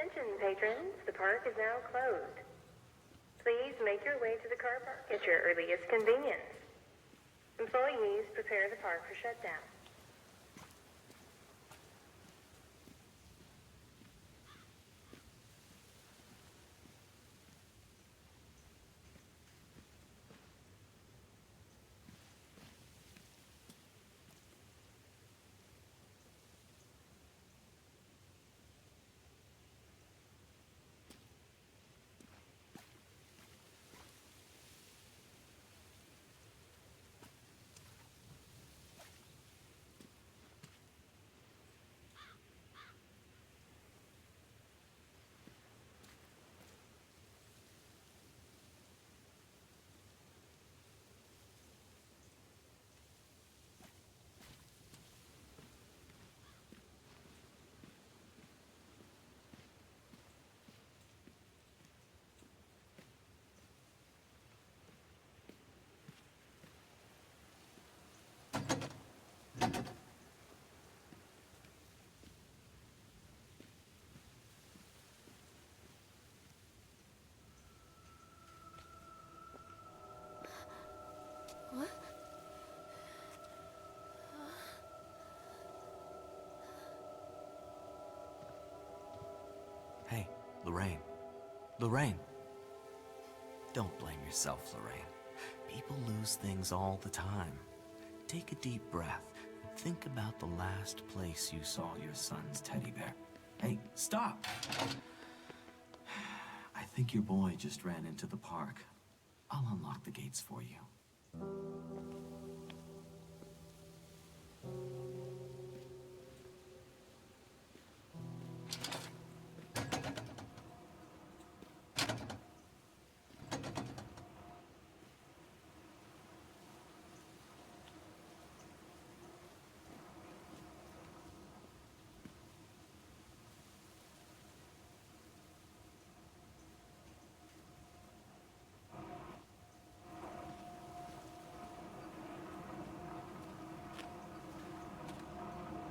Attention, patrons. The park is now closed. Please make your way to the car park at your earliest convenience. Employees prepare the park for shutdown. Hey, Lorraine. Lorraine. Don't blame yourself, Lorraine. People lose things all the time. Take a deep breath and think about the last place you saw your son's teddy bear. Hey, stop! I think your boy just ran into the park. I'll unlock the gates for you.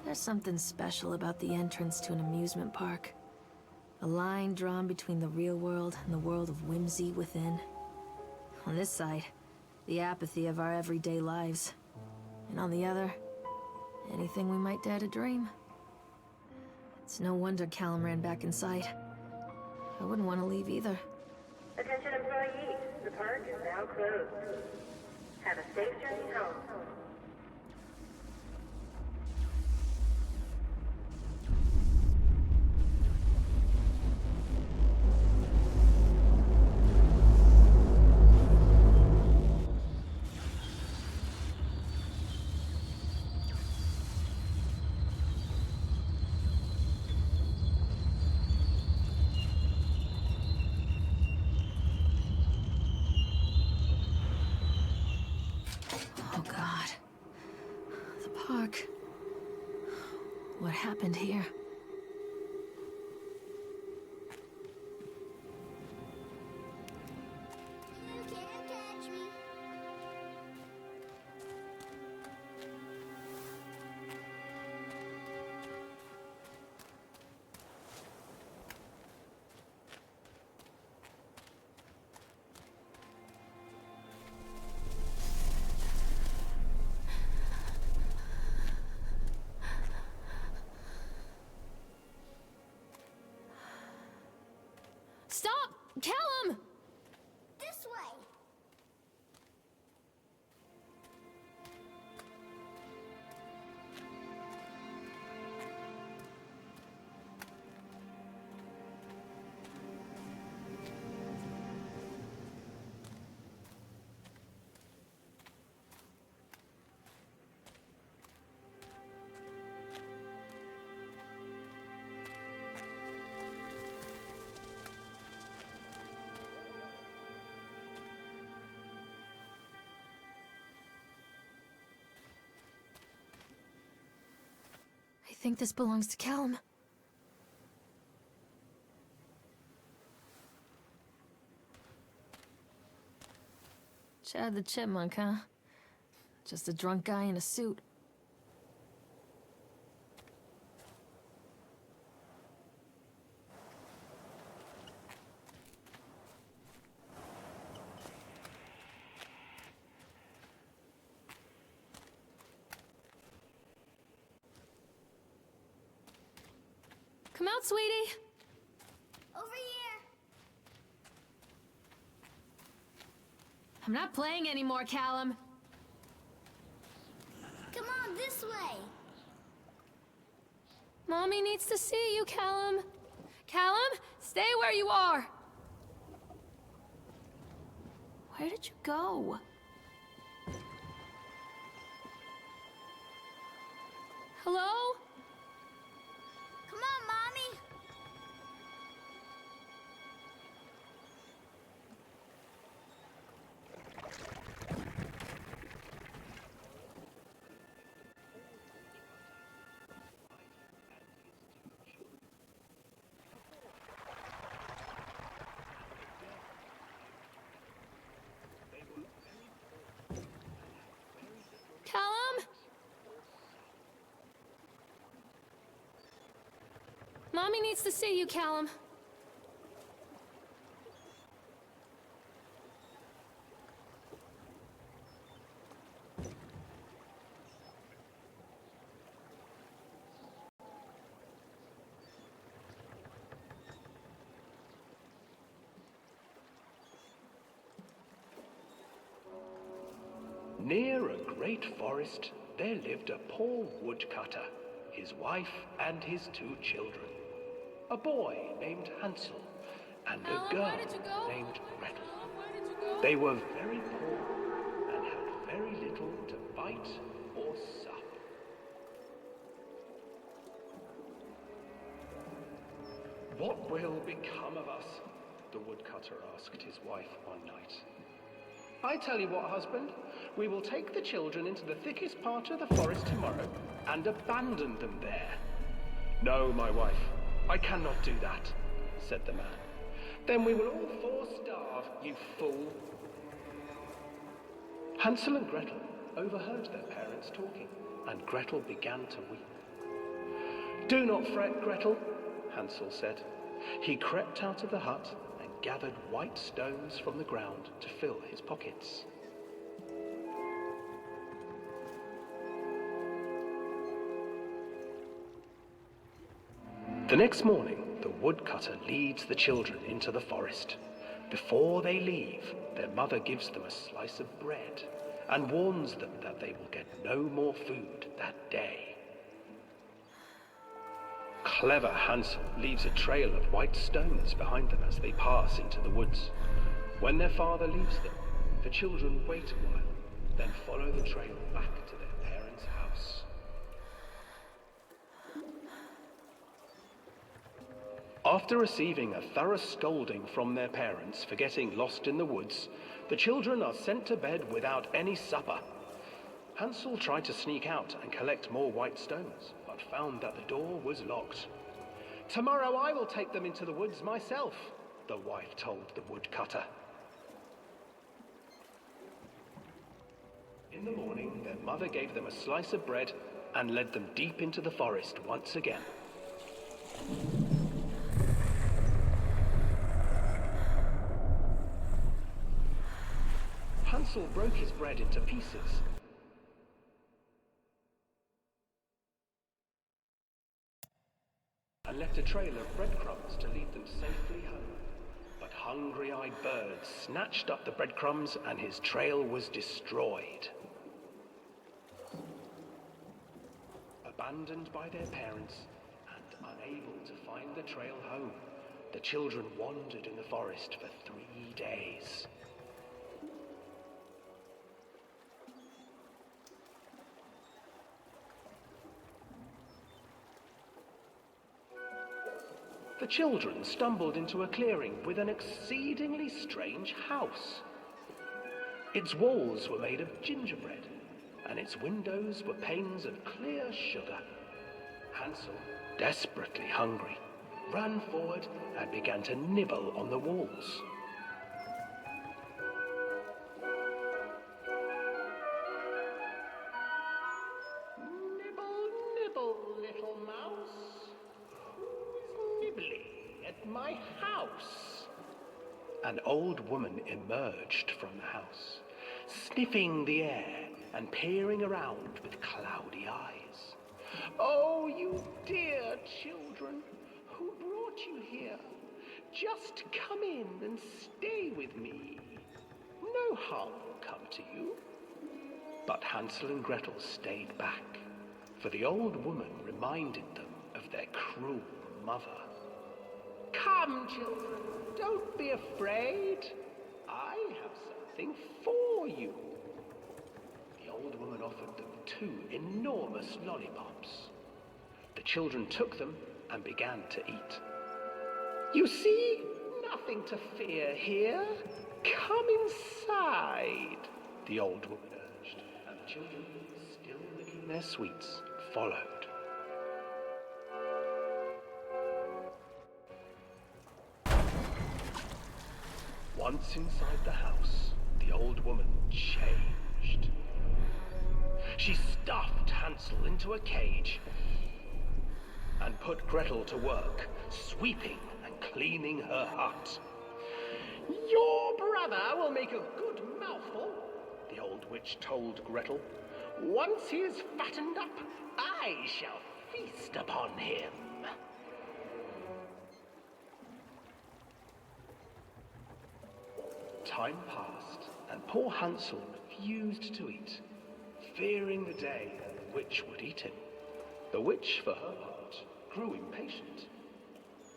There's something special about the entrance to an amusement park. A line drawn between the real world and the world of whimsy within. On this side, the apathy of our everyday lives. And on the other, anything we might dare to dream. It's no wonder Callum ran back inside. I wouldn't want to leave either. Attention, employees. The park is now closed. Have a safe journey home. Oh God. The park. What happened here? You can't catch me. Stop! Callum! This way. I think this belongs to Callum. Chad the Chipmunk, huh? Just a drunk guy in a suit. Come out, sweetie. Over here. I'm not playing anymore, Callum. Come on, this way. Mommy needs to see you, Callum. Callum, stay where you are. Where did you go? Hello? Come on, Mommy. Callum? Mommy needs to see you, Callum. Near a great forest, there lived a poor woodcutter, his wife and his 2 children. A boy named Hansel and a Callum, girl where did you go? named Gretel. Callum, where did you go? They were very poor and had very little to bite or sup. What will become of us? The woodcutter asked his wife one night. I tell you what, husband, we will take the children into the thickest part of the forest tomorrow and abandon them there. No, my wife, I cannot do that, said the man. Then we will all 4 starve, you fool. Hansel and Gretel overheard their parents talking, and Gretel began to weep. Do not fret, Gretel, Hansel said. He crept out of the hut and gathered white stones from the ground to fill his pockets. The next morning, the woodcutter leads the children into the forest. Before they leave, their mother gives them a slice of bread and warns them that they will get no more food that day. Clever Hansel leaves a trail of white stones behind them as they pass into the woods. When their father leaves them, the children wait a while, then follow the trail back to their parents' house. After receiving a thorough scolding from their parents for getting lost in the woods, the children are sent to bed without any supper. Hansel tried to sneak out and collect more white stones, but found that the door was locked. Tomorrow I will take them into the woods myself, the wife told the woodcutter. In the morning, their mother gave them a slice of bread and led them deep into the forest once again. Hansel broke his bread into pieces and left a trail of breadcrumbs to lead them safely home. But hungry-eyed birds snatched up the breadcrumbs and his trail was destroyed. Abandoned by their parents and unable to find the trail home, the children wandered in the forest for 3 days. The children stumbled into a clearing with an exceedingly strange house. Its walls were made of gingerbread, and its windows were panes of clear sugar. Hansel, desperately hungry, ran forward and began to nibble on the walls. Nibble, nibble, little mouse. Who's nibbling at my house? An old woman emerged from the house, sniffing the air and peering around with cloudy eyes. Oh, you dear children, who brought you here? Just come in and stay with me. No harm will come to you. But Hansel and Gretel stayed back, for the old woman reminded them of their cruel mother. Come, children, don't be afraid. I have something for you. The old woman offered them 2 enormous lollipops. The children took them and began to eat. You see, nothing to fear here. Come inside, the old woman urged, and the children, still licking their sweets, followed. Once inside the house, the old woman changed. She stuffed Hansel into a cage and put Gretel to work, sweeping and cleaning her hut. Your brother will make a good mouthful, the old witch told Gretel. Once he is fattened up, I shall feast upon him. Time passed, and poor Hansel refused to eat, fearing the day the witch would eat him. The witch, for her part, grew impatient.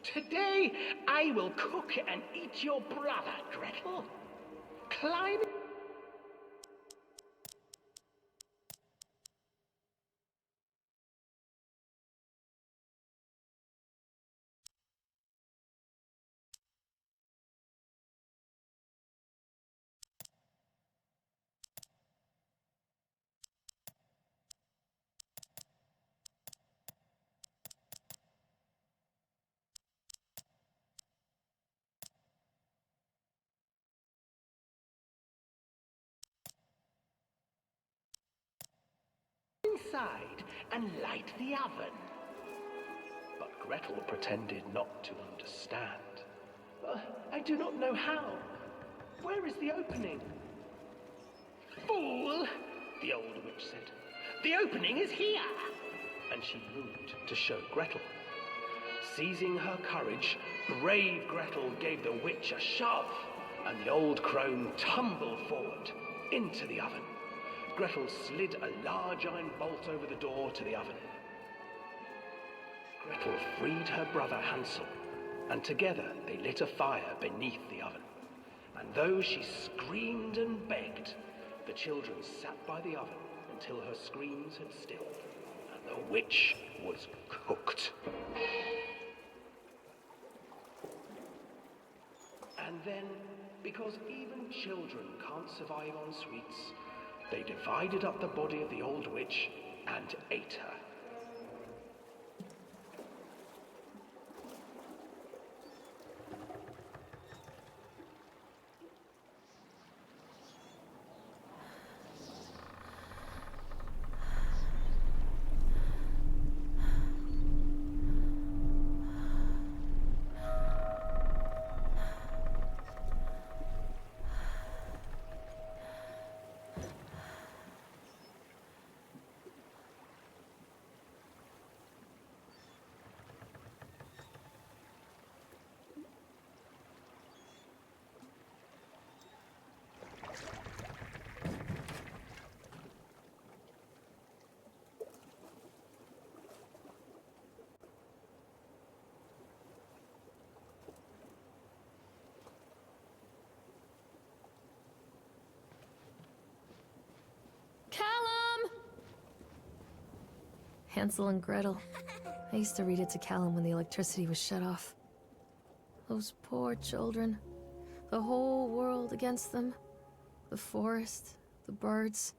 Today I will cook and eat your brother, Gretel. Climb inside and light the oven. But Gretel pretended not to understand. I do not know how. Where is the opening? Fool, the old witch said. The opening is here. And she moved to show Gretel. Seizing her courage, brave Gretel gave the witch a shove, and the old crone tumbled forward into the oven. Gretel slid a large iron bolt over the door to the oven. Gretel freed her brother Hansel, and together they lit a fire beneath the oven. And though she screamed and begged, the children sat by the oven until her screams had stilled, and the witch was cooked. And then, because even children can't survive on sweets, they divided up the body of the old witch and ate her. Callum! Hansel and Gretel. I used to read it to Callum when the electricity was shut off. Those poor children. The whole world against them. The forest, the birds,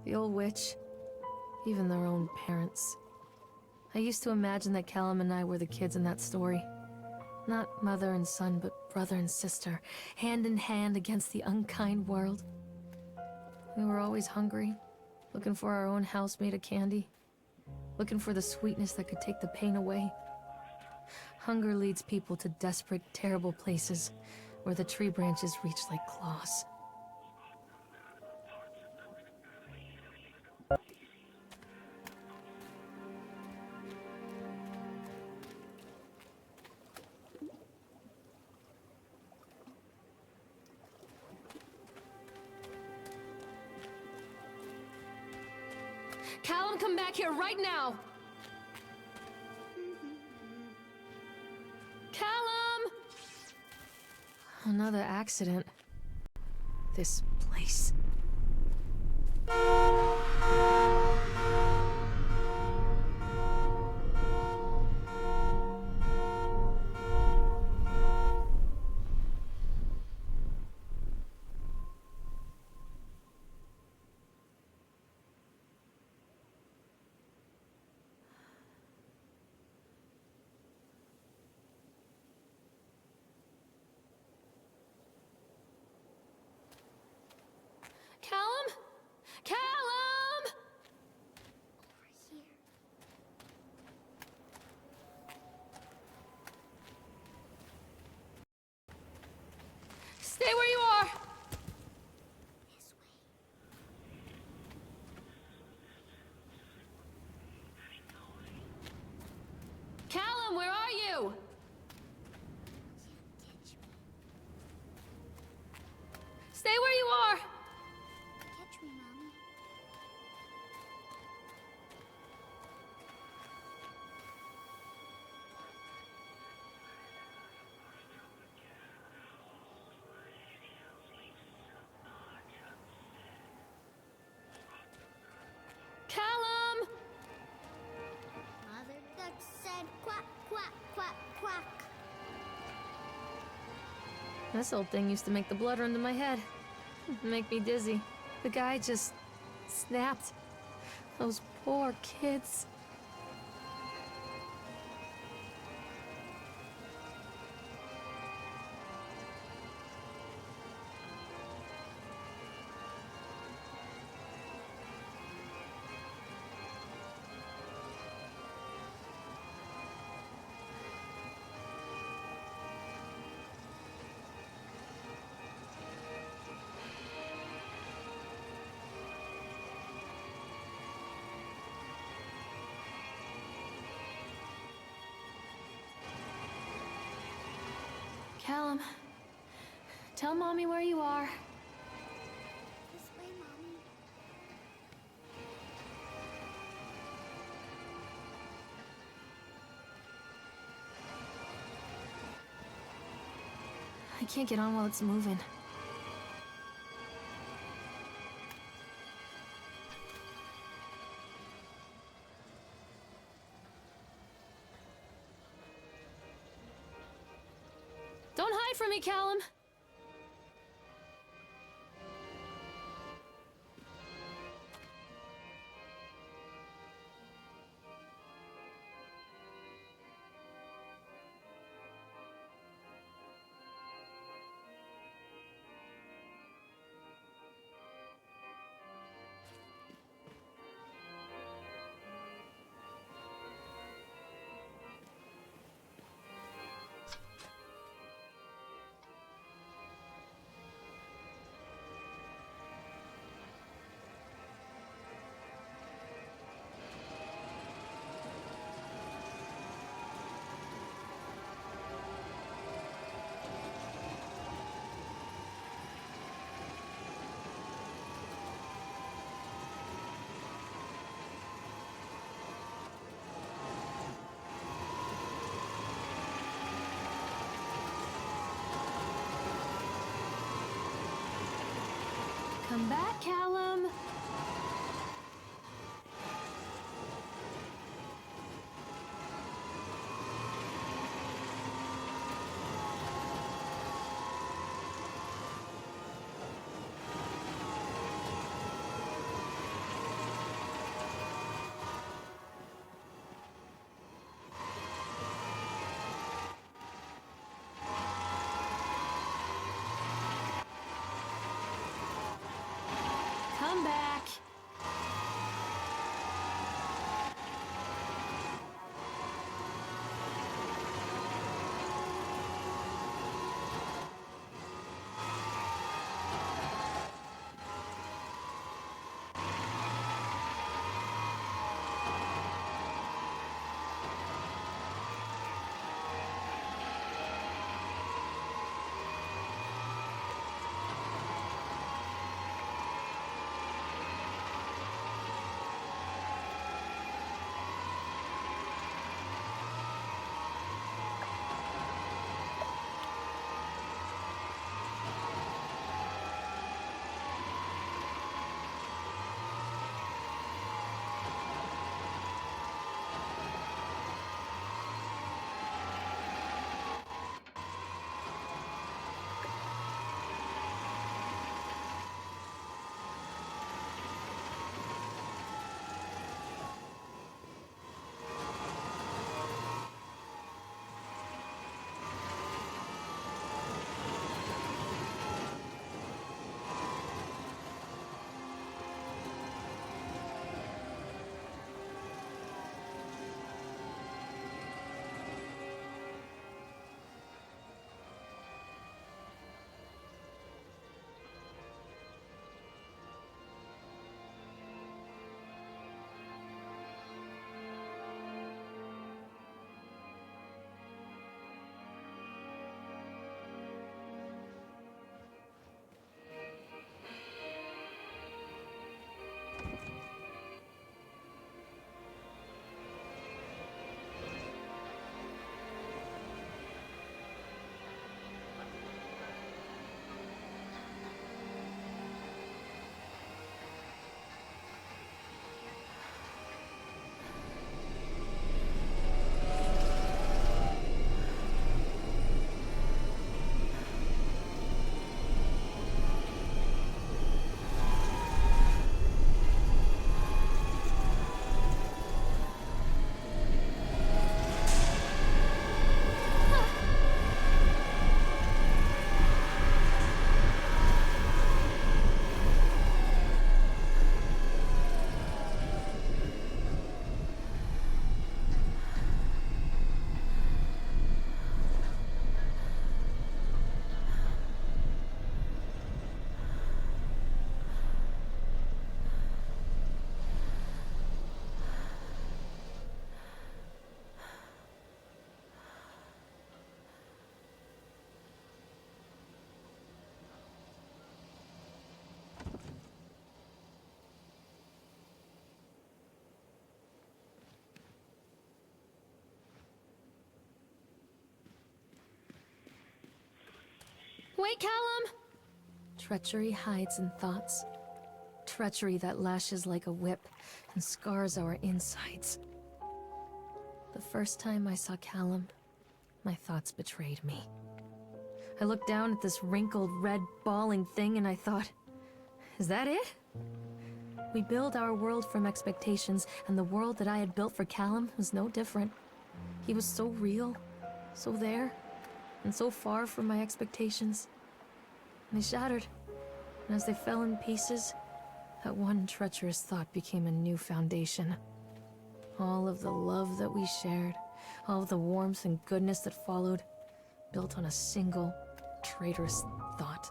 the old witch, even their own parents. I used to imagine that Callum and I were the kids in that story. Not mother and son, but brother and sister, hand in hand against the unkind world. We were always hungry, looking for our own house made of candy, looking for the sweetness that could take the pain away. Hunger leads people to desperate, terrible places where the tree branches reach like claws. Callum, come back here right now! Callum! Another accident. This place. Callum? Callum! Over here. Stay where you are! This way. Callum, where are you? Catch me. Stay where you are! Catch me, Mommy. Callum! Mother Duck said quack, quack, quack, quack. This old thing used to make the blood run to my head. Make me dizzy. The guy just snapped. Those poor kids. Callum, tell Mommy where you are. This way, Mommy. I can't get on while it's moving. Don't hide from me, Callum! Come back, Callum! Come back! Wait, Callum! Treachery hides in thoughts. Treachery that lashes like a whip and scars our insides. The first time I saw Callum, my thoughts betrayed me. I looked down at this wrinkled, red, bawling thing and I thought, is that it? We build our world from expectations, and the world that I had built for Callum was no different. He was so real, so there, and so far from my expectations. And they shattered, and as they fell in pieces, that one treacherous thought became a new foundation. All of the love that we shared, all of the warmth and goodness that followed, built on a single, traitorous thought.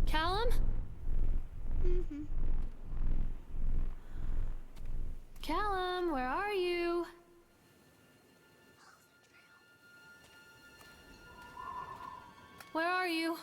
Callum? Callum, where are you? Where are you?